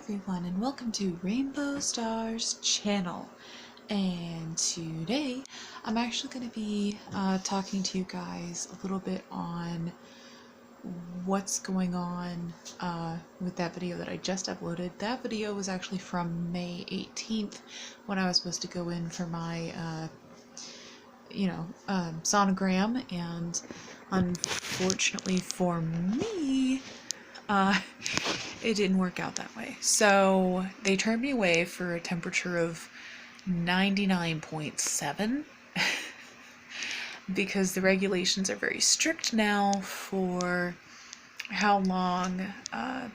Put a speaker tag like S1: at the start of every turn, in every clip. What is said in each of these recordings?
S1: everyone, and welcome to Rainbow Stars channel. And today I'm actually going to be talking to you guys a little bit on what's going on with that video that I just uploaded. That video was actually from May 18th when I was supposed to go in for my sonogram, and unfortunately for me, it didn't work out that way. So they turned me away for a temperature of 99.7 because the regulations are very strict now for how long, not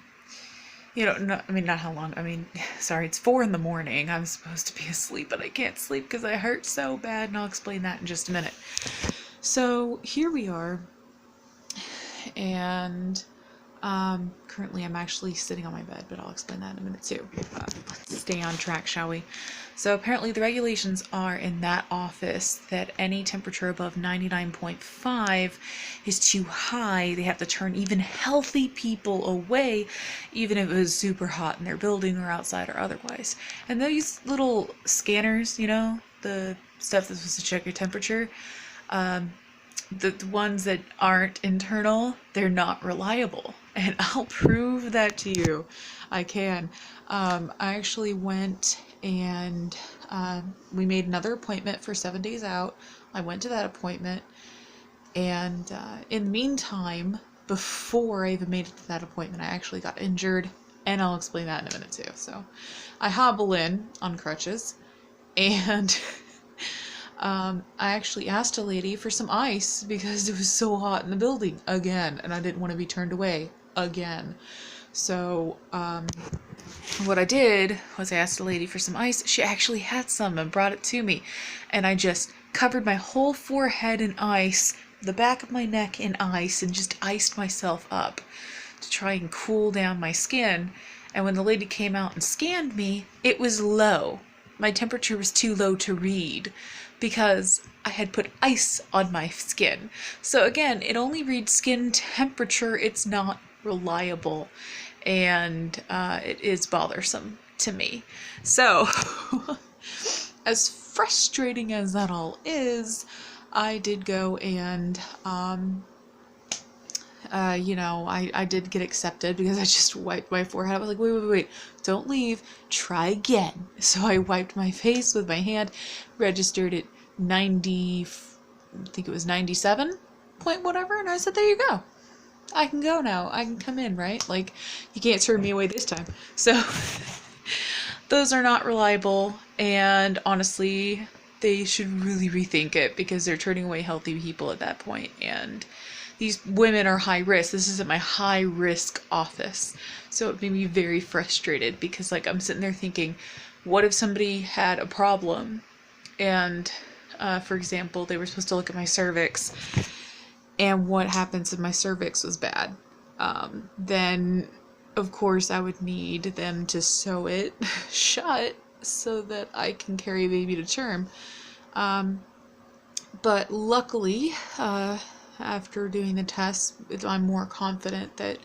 S1: how long, sorry, it's 4 in the morning. I'm supposed to be asleep, but I can't sleep because I hurt so bad, and I'll explain that in just a minute. So here we are, and currently I'm actually sitting on my bed, but I'll explain that in a minute too. Let's stay on track, shall we? So apparently the regulations are in that office that any temperature above 99.5 is too high. They have to turn even healthy people away, even if it was super hot in their building or outside or otherwise. And these little scanners, the stuff that's supposed to check your temperature, the ones that aren't internal, they're not reliable. And I'll prove that to you. I can. I actually went and we made another appointment for 7 days out. I went to that appointment, and in the meantime, before I even made it to that appointment, I actually got injured, and I'll explain that in a minute too. So I hobble in on crutches, and I actually asked a lady for some ice because it was so hot in the building again, and I didn't want to be turned away again. So what I did was I asked a lady for some ice. She actually had some and brought it to me, and I just covered my whole forehead in ice, the back of my neck in ice, and just iced myself up to try and cool down my skin. And when the lady came out and scanned me, it was low. My temperature was too low to read because I had put ice on my skin. So again, it only reads skin temperature. It's not reliable, and it is bothersome to me. So as frustrating as that all is, I did go and I did get accepted because I just wiped my forehead. I was like, wait, don't leave, try again. So I wiped my face with my hand, registered at 90, I think it was 97 point whatever, and I said, there you go. I can go now. I can come in, right? Like, you can't turn me away this time. So those are not reliable, and honestly, they should really rethink it because they're turning away healthy people at that point, and these women are high risk. This isn't my high risk office. So it made me very frustrated because, like, I'm sitting there thinking, what if somebody had a problem and, for example, they were supposed to look at my cervix, and what happens if my cervix was bad? Then, of course, I would need them to sew it shut so that I can carry a baby to term. But luckily, after doing the test, I'm more confident that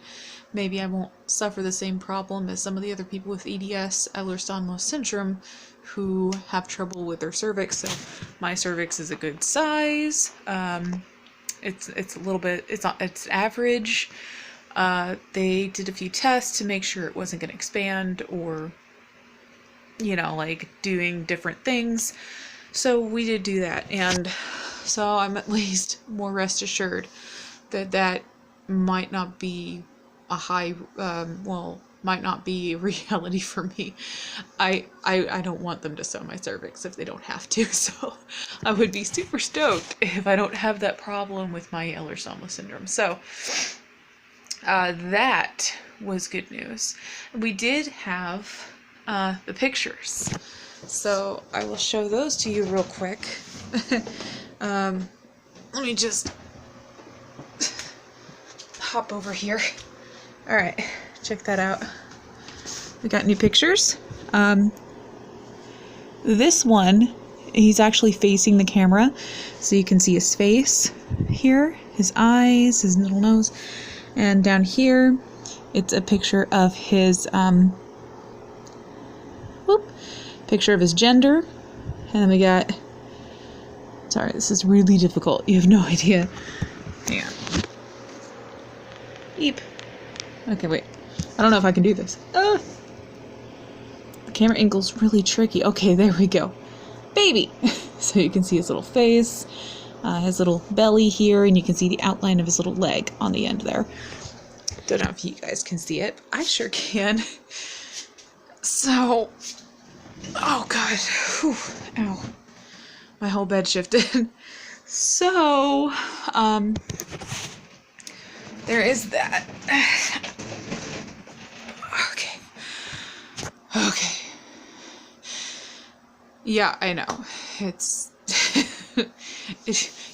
S1: maybe I won't suffer the same problem as some of the other people with EDS, Ehlers-Danlos syndrome, who have trouble with their cervix. So my cervix is a good size. It's a little bit, it's average. They did a few tests to make sure it wasn't going to expand or, like doing different things. So we did do that, and so I'm at least more rest assured that that might not be might not be a reality for me. I don't want them to sew my cervix if they don't have to, so I would be super stoked if I don't have that problem with my Ehlers-Danlos syndrome. So that was good news. We did have the pictures, so I will show those to you real quick. Let me just hop over here. Alright, check that out. We got new pictures. This one, he's actually facing the camera, so you can see his face here, his eyes, his little nose, and down here it's a picture of his picture of his gender. And then we got... Sorry, this is really difficult. You have no idea. Yeah. Eep. Okay, wait. I don't know if I can do this. The camera angle's really tricky. Okay, there we go. Baby! So you can see his little face, his little belly here, and you can see the outline of his little leg on the end there. Don't know if you guys can see it. I sure can. So... Oh, God. Whew. Ow. My whole bed shifted. So, there is that. Okay. Okay. Yeah, I know. It's...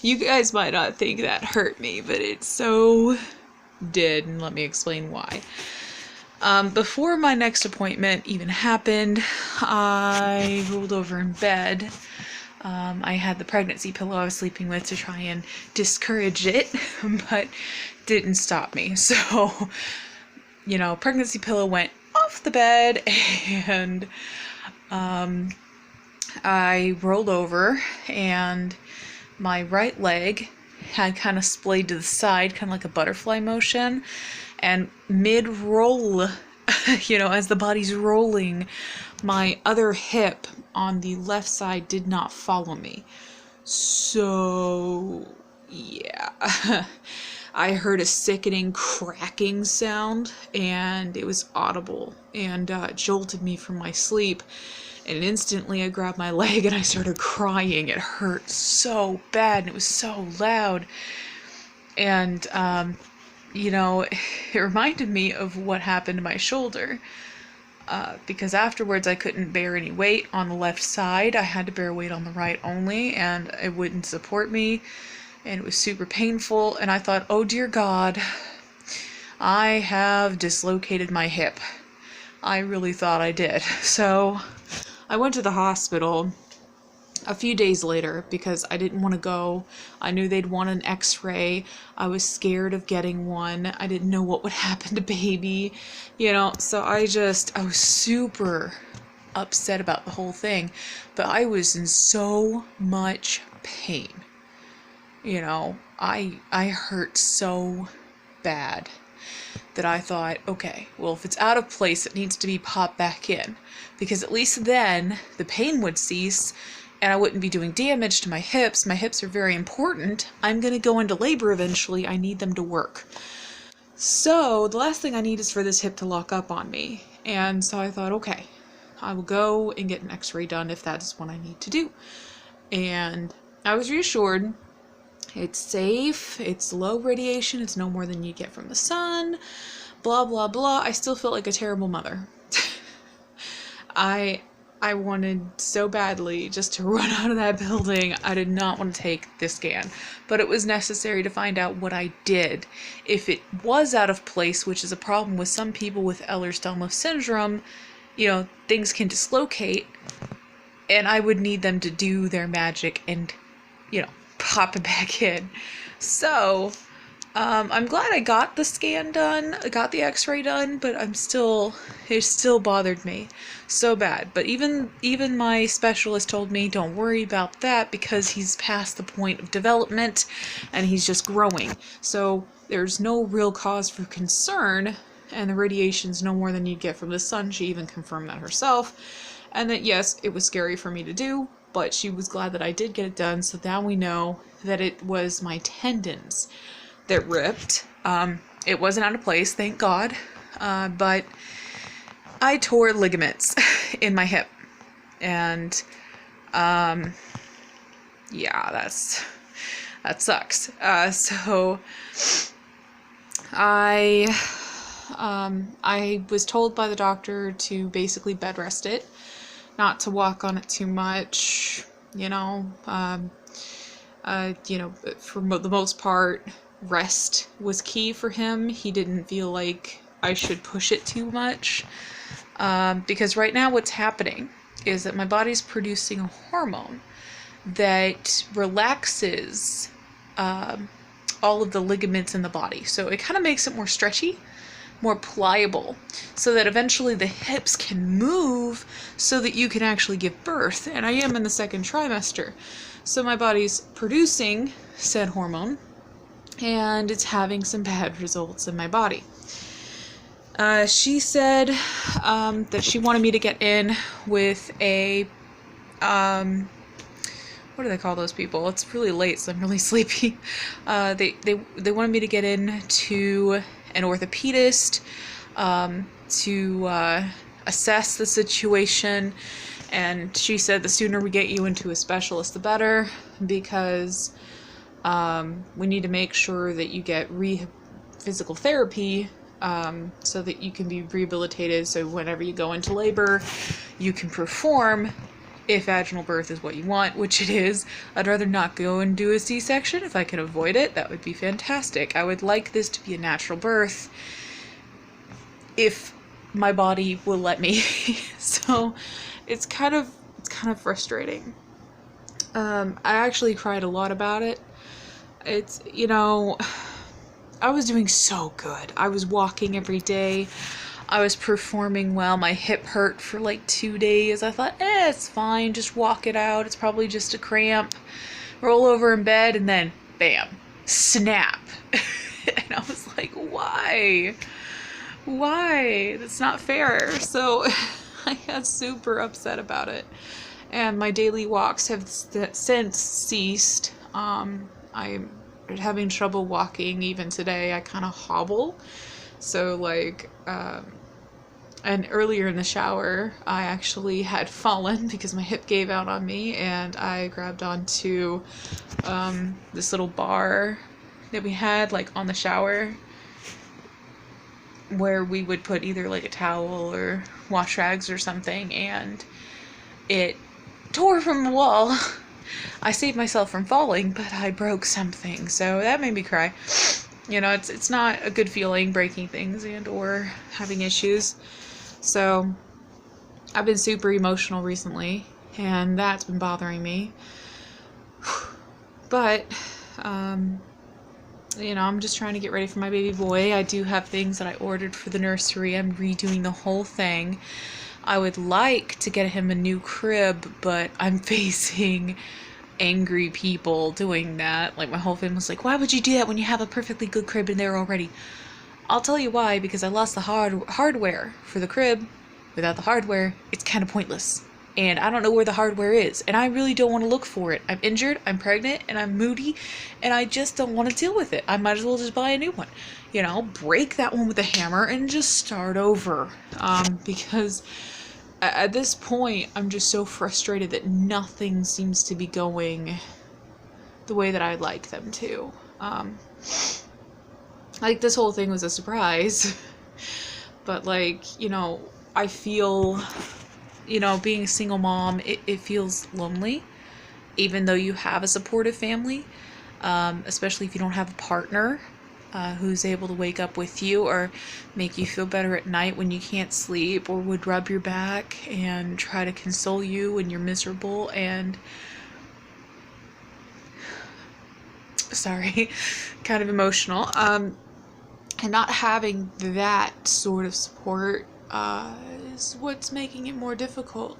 S1: You guys might not think that hurt me, but it so did, and let me explain why. Before my next appointment even happened, I rolled over in bed. I had the pregnancy pillow I was sleeping with to try and discourage it, but didn't stop me. So, you know, pregnancy pillow went off the bed, and I rolled over, and my right leg had kind of splayed to the side, kind of like a butterfly motion, and mid-roll, you know, as the body's rolling, my other hip on the left side did not follow me. So, yeah. I heard a sickening cracking sound, and it was audible, and it jolted me from my sleep. And instantly I grabbed my leg and I started crying. It hurt so bad, and it was so loud. And, you know, it reminded me of what happened to my shoulder. Because afterwards I couldn't bear any weight on the left side. I had to bear weight on the right only, and it wouldn't support me. And it was super painful. And I thought, oh dear God, I have dislocated my hip. I really thought I did. So I went to the hospital a few days later because I didn't want to go. I knew they'd want an x-ray. I was scared of getting one. I didn't know what would happen to baby, you know, so I was super upset about the whole thing, but I was in so much pain. You know, I hurt so bad that I thought, okay, well, if it's out of place, it needs to be popped back in, because at least then the pain would cease and I wouldn't be doing damage to my hips. My hips are very important. I'm going to go into labor eventually. I need them to work. So the last thing I need is for this hip to lock up on me. And so I thought, okay, I will go and get an x-ray done if that is what I need to do. And I was reassured. It's safe, it's low radiation, it's no more than you get from the sun, blah, blah, blah. I still felt like a terrible mother. I wanted so badly just to run out of that building. I did not want to take this scan, but it was necessary to find out what I did. If it was out of place, which is a problem with some people with Ehlers-Danlos syndrome, you know, things can dislocate, and I would need them to do their magic and, you know, pop it back in. So, I'm glad I got the scan done, I got the x-ray done, but it still bothered me so bad. But even my specialist told me, don't worry about that, because he's past the point of development and he's just growing. So there's no real cause for concern, and the radiation's no more than you'd get from the sun. She even confirmed that herself. And that, yes, it was scary for me to do, but she was glad that I did get it done, so now we know that it was my tendons that ripped. It wasn't out of place, thank God, but I tore ligaments in my hip, and yeah, that sucks. So I was told by the doctor to basically bed rest it, not to walk on it too much, you know, for the most part, rest was key for him. He didn't feel like I should push it too much, because right now what's happening is that my body's producing a hormone that relaxes all of the ligaments in the body, so it kind of makes it more stretchy. more pliable, so that eventually the hips can move so that you can actually give birth. And I am in the second trimester, so my body's producing said hormone, and it's having some bad results in my body. She said that she wanted me to get in with a, what do they call those people? It's really late, so I'm really sleepy. They wanted me to get in to an orthopedist to assess the situation, and she said the sooner we get you into a specialist, the better, because we need to make sure that you get physical therapy so that you can be rehabilitated, so whenever you go into labor, you can perform if vaginal birth is what you want, which it is. I'd rather not go and do a C-section. If I can avoid it, that would be fantastic. I would like this to be a natural birth if my body will let me. So it's kind of frustrating. I actually cried a lot about it. It's, you know, I was doing so good. I was walking every day. I was performing well. My hip hurt for like 2 days. I thought, it's fine. Just walk it out. It's probably just a cramp. Roll over in bed, and then bam, snap. And I was like, why? Why? That's not fair. So I got super upset about it. And my daily walks have since ceased. I'm having trouble walking even today. I kind of hobble. So like, and earlier in the shower, I actually had fallen because my hip gave out on me, and I grabbed onto this little bar that we had like on the shower, where we would put either like a towel or wash rags or something, and it tore from the wall. I saved myself from falling, but I broke something, so that made me cry. You know, it's not a good feeling breaking things and or having issues. So I've been super emotional recently, and that's been bothering me. But you know, I'm just trying to get ready for my baby boy. I do have things that I ordered for the nursery. I'm redoing the whole thing. I would like to get him a new crib, but I'm facing angry people doing that. Like, my whole family's like, why would you do that when you have a perfectly good crib in there already? I'll tell you why, because I lost the hardware for the crib. Without the hardware, it's kind of pointless. And I don't know where the hardware is, and I really don't want to look for it. I'm injured, I'm pregnant, and I'm moody, and I just don't want to deal with it. I might as well just buy a new one. You know, break that one with a hammer and just start over. Because at this point, I'm just so frustrated that nothing seems to be going the way that I'd like them to. Like, this whole thing was a surprise. But, like, you know, I feel, you know, being a single mom, it feels lonely, even though you have a supportive family, especially if you don't have a partner who's able to wake up with you or make you feel better at night when you can't sleep, or would rub your back and try to console you when you're miserable. And sorry, kind of emotional. And not having that sort of support is what's making it more difficult.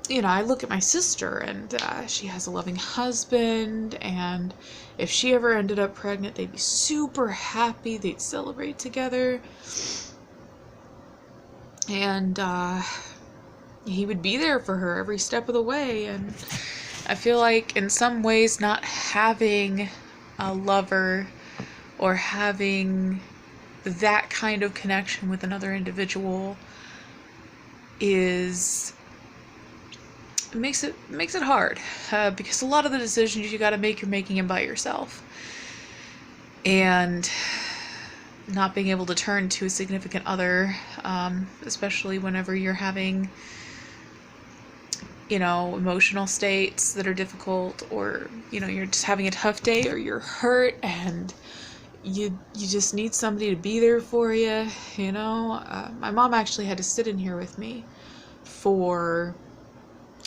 S1: You know, I look at my sister, and she has a loving husband, and if she ever ended up pregnant, they'd be super happy. They'd celebrate together. And he would be there for her every step of the way. And I feel like in some ways not having a lover or having that kind of connection with another individual makes it hard, because a lot of the decisions you got to make, you're making them by yourself. And not being able to turn to a significant other, especially whenever you're having, you know, emotional states that are difficult, or, you know, you're just having a tough day, or you're hurt and you just need somebody to be there for you, you know. My mom actually had to sit in here with me for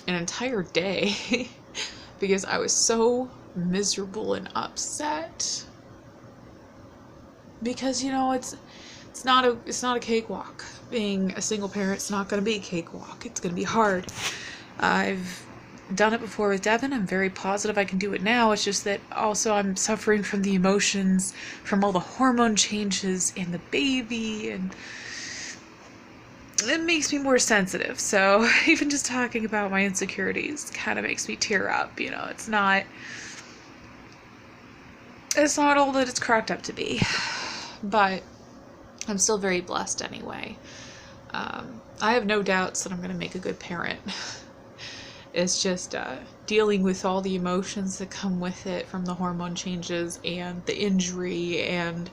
S1: an entire day because I was so miserable and upset. because it's not a cakewalk. Being a single parent's not going to be a cakewalk. It's going to be hard. I've done it before with Devin. I'm very positive I can do it now. It's just that also I'm suffering from the emotions from all the hormone changes and the baby, and it makes me more sensitive. So even just talking about my insecurities kind of makes me tear up. It's not all that it's cracked up to be, but I'm still very blessed anyway. I have no doubts that I'm going to make a good parent. It's just dealing with all the emotions that come with it from the hormone changes and the injury and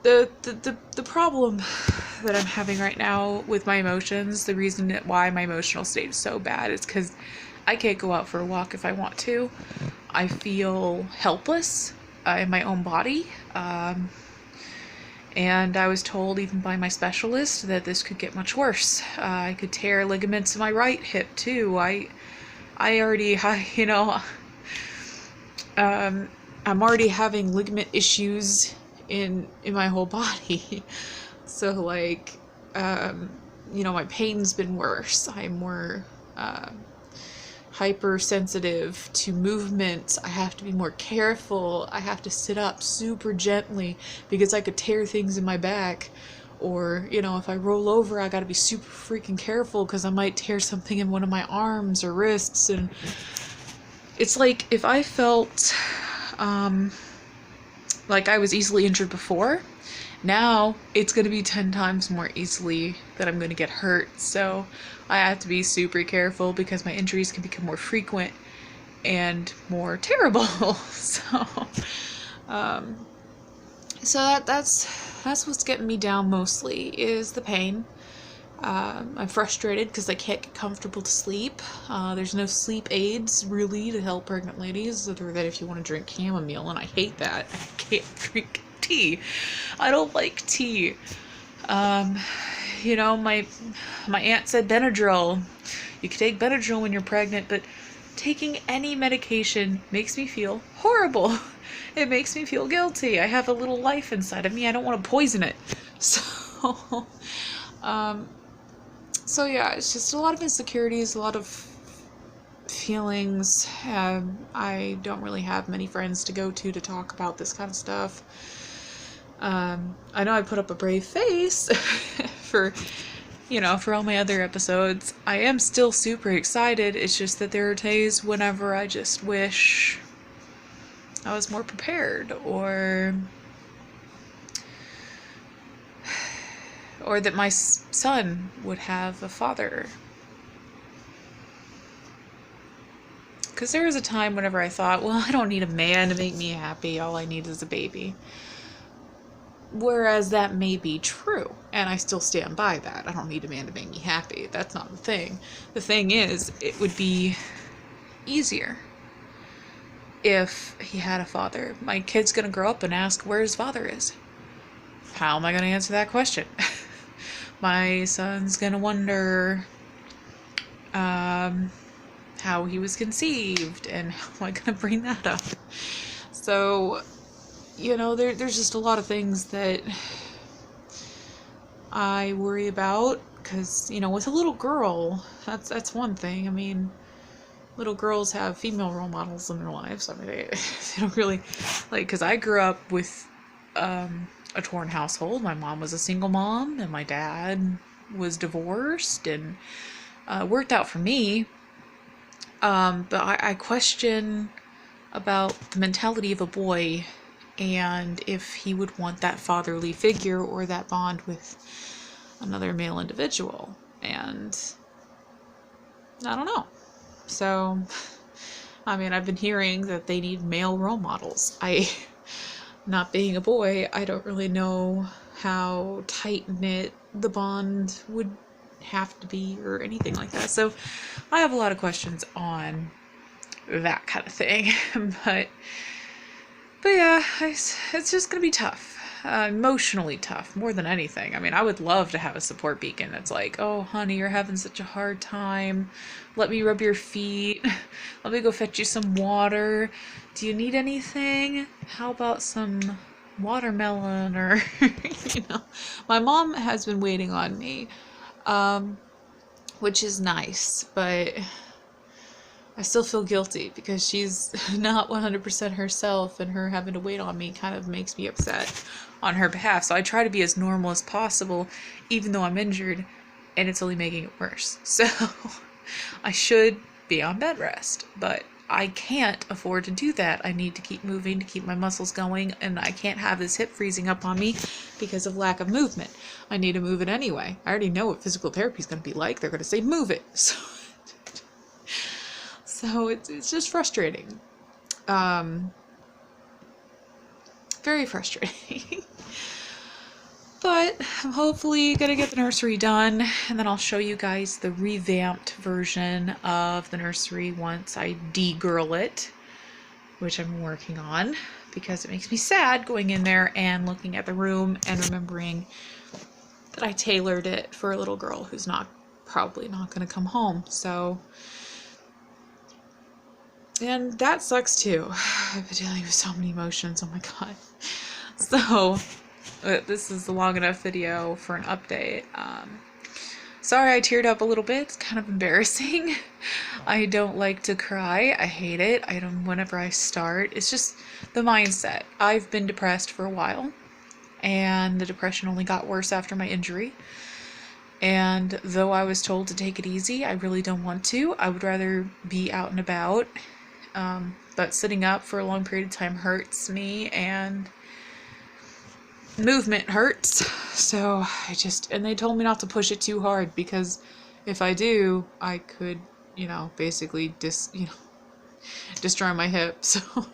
S1: the problem that I'm having right now with my emotions. The reason why my emotional state is so bad is because I can't go out for a walk if I want to. I feel helpless in my own body. And I was told even by my specialist that this could get much worse. I could tear ligaments in my right hip too. I'm already having ligament issues in my whole body. So my pain's been worse. I'm more hypersensitive to movements. I have to be more careful. I have to sit up super gently because I could tear things in my back. Or, if I roll over, I gotta be super freaking careful because I might tear something in one of my arms or wrists. And it's like if I felt like I was easily injured before, now it's going to be 10 times more easily that I'm going to get hurt. So I have to be super careful because my injuries can become more frequent and more terrible. So that's what's getting me down mostly is the pain. I'm frustrated because I can't get comfortable to sleep. There's no sleep aids really to help pregnant ladies, other than if you want to drink chamomile, and I hate that. I can't drink tea. I don't like tea. My aunt said Benadryl. You can take Benadryl when you're pregnant, but taking any medication makes me feel horrible. It makes me feel guilty. I have a little life inside of me. I don't want to poison it. So yeah, it's just a lot of insecurities, a lot of feelings. I don't really have many friends to go to talk about this kind of stuff. I know I put up a brave face for all my other episodes. I am still super excited. It's just that there are days whenever I just wish I was more prepared, or that my son would have a father. Because there was a time whenever I thought, well, I don't need a man to make me happy. All I need is a baby. Whereas that may be true, and I still stand by that. I don't need a man to make me happy. That's not the thing. The thing is, it would be easier if he had a father. My kid's gonna grow up and ask where his father is. How am I gonna answer that question? My son's gonna wonder how he was conceived, and how am I gonna bring that up? So, there's just a lot of things that I worry about, because, with a little girl, that's one thing. I mean, little girls have female role models in their lives. I mean, they don't really, because I grew up with a torn household. My mom was a single mom, and my dad was divorced, and worked out for me. But I question about the mentality of a boy, and if he would want that fatherly figure or that bond with another male individual. And I don't know. So, I mean, I've been hearing that they need male role models. Not being a boy, I don't really know how tight-knit the bond would have to be or anything like that. So I have a lot of questions on that kind of thing. But yeah, it's just gonna be tough. Emotionally tough, more than anything. I mean, I would love to have a support beacon that's like, oh, honey, you're having such a hard time. Let me rub your feet. Let me go fetch you some water. Do you need anything? How about some watermelon or, you know. My mom has been waiting on me, which is nice, but I still feel guilty because she's not 100% herself, and her having to wait on me kind of makes me upset on her behalf. So I try to be as normal as possible, even though I'm injured, and it's only making it worse. So I should be on bed rest, but I can't afford to do that. I need to keep moving to keep my muscles going, and I can't have this hip freezing up on me because of lack of movement. I need to move it anyway. I already know what physical therapy is going to be like. They're going to say move it. So it's just frustrating. Very frustrating. But I'm hopefully gonna get the nursery done, and then I'll show you guys the revamped version of the nursery once I de-girl it, which I'm working on, because it makes me sad going in there and looking at the room and remembering that I tailored it for a little girl who's probably not gonna come home. So, and that sucks too. I've been dealing with so many emotions, oh my god. So this is a long enough video for an update. Sorry I teared up a little bit. It's kind of embarrassing. I don't like to cry. I hate it. Whenever I start. It's just the mindset. I've been depressed for a while, and the depression only got worse after my injury. And though I was told to take it easy, I really don't want to. I would rather be out and about. But sitting up for a long period of time hurts me, and movement hurts. So and they told me not to push it too hard, because if I do, I could, basically destroy my hip. So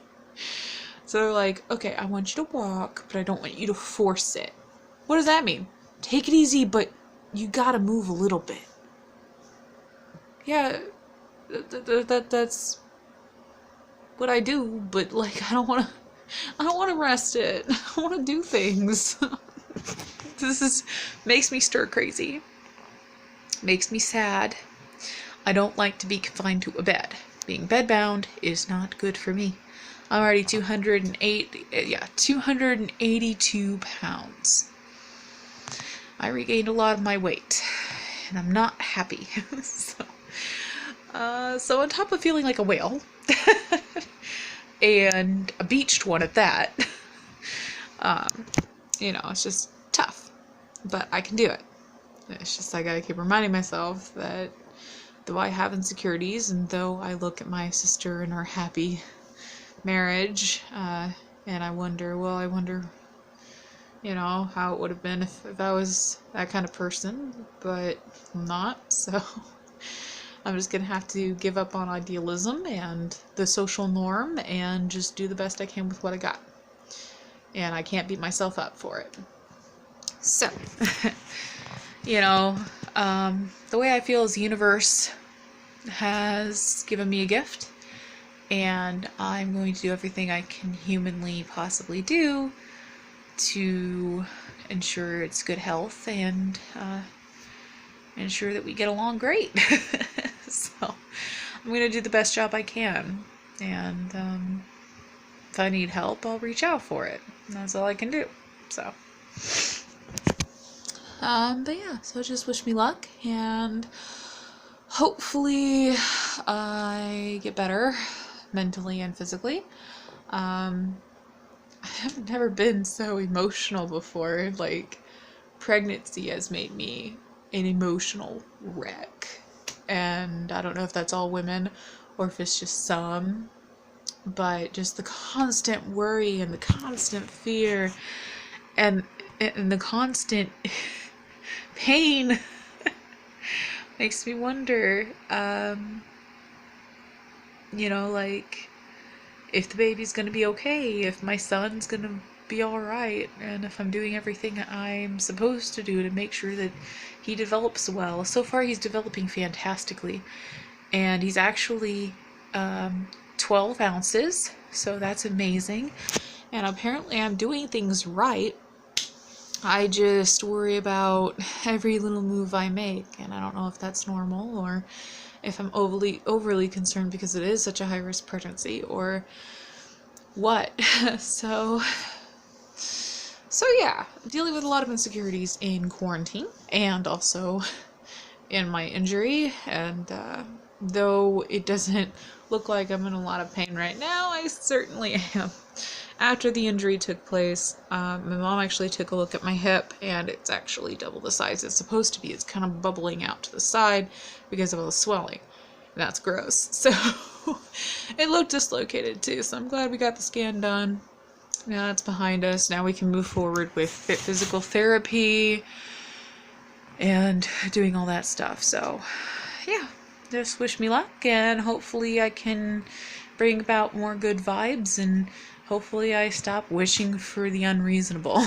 S1: they're like, okay, I want you to walk, but I don't want you to force it. What does that mean? Take it easy, but you gotta move a little bit. Yeah, that's what I do, but I don't want to rest it. I want to do things. This makes me stir crazy. Makes me sad. I don't like to be confined to a bed. Being bedbound is not good for me. I'm already 282 pounds. I regained a lot of my weight, and I'm not happy. So on top of feeling like a whale, and a beached one at that, it's just tough, but I can do it. It's just I gotta keep reminding myself that though I have insecurities, and though I look at my sister and our happy marriage, and I wonder, how it would have been if I was that kind of person, but I'm not, so I'm just gonna have to give up on idealism and the social norm and just do the best I can with what I got. And I can't beat myself up for it. So, the way I feel is the universe has given me a gift, and I'm going to do everything I can humanly possibly do to ensure its good health and ensure that we get along great. So I'm going to do the best job I can, and if I need help, I'll reach out for it. That's all I can do. So but yeah, so just wish me luck, and hopefully I get better mentally and physically. I've never been so emotional before. Pregnancy has made me an emotional wreck, and I don't know if that's all women or if it's just some, but just the constant worry and the constant fear and the constant pain makes me wonder, if the baby's gonna be okay, if my son's gonna be alright, and if I'm doing everything I'm supposed to do to make sure that he develops well. So far he's developing fantastically, and he's actually 12 ounces, so that's amazing, and apparently I'm doing things right. I just worry about every little move I make, and I don't know if that's normal or if I'm overly concerned because it is such a high-risk pregnancy or what. So So yeah, dealing with a lot of insecurities in quarantine and also in my injury, and though it doesn't look like I'm in a lot of pain right now, I certainly am. After the injury took place, my mom actually took a look at my hip, and it's actually double the size it's supposed to be. It's kind of bubbling out to the side because of all the swelling. And that's gross. So it looked dislocated too, so I'm glad we got the scan done. Now it's behind us. Now we can move forward with physical therapy and doing all that stuff. So yeah, just wish me luck, and hopefully I can bring about more good vibes, and hopefully I stop wishing for the unreasonable.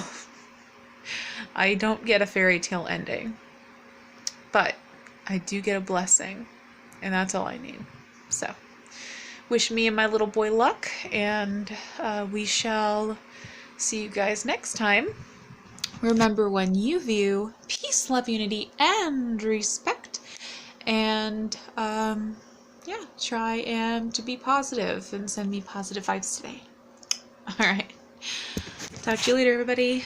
S1: I don't get a fairy tale ending, but I do get a blessing, and that's all I need. So wish me and my little boy luck, and we shall see you guys next time. Remember, when you view peace, love, unity, and respect, and yeah, try and to be positive and send me positive vibes today. All right. Talk to you later, everybody.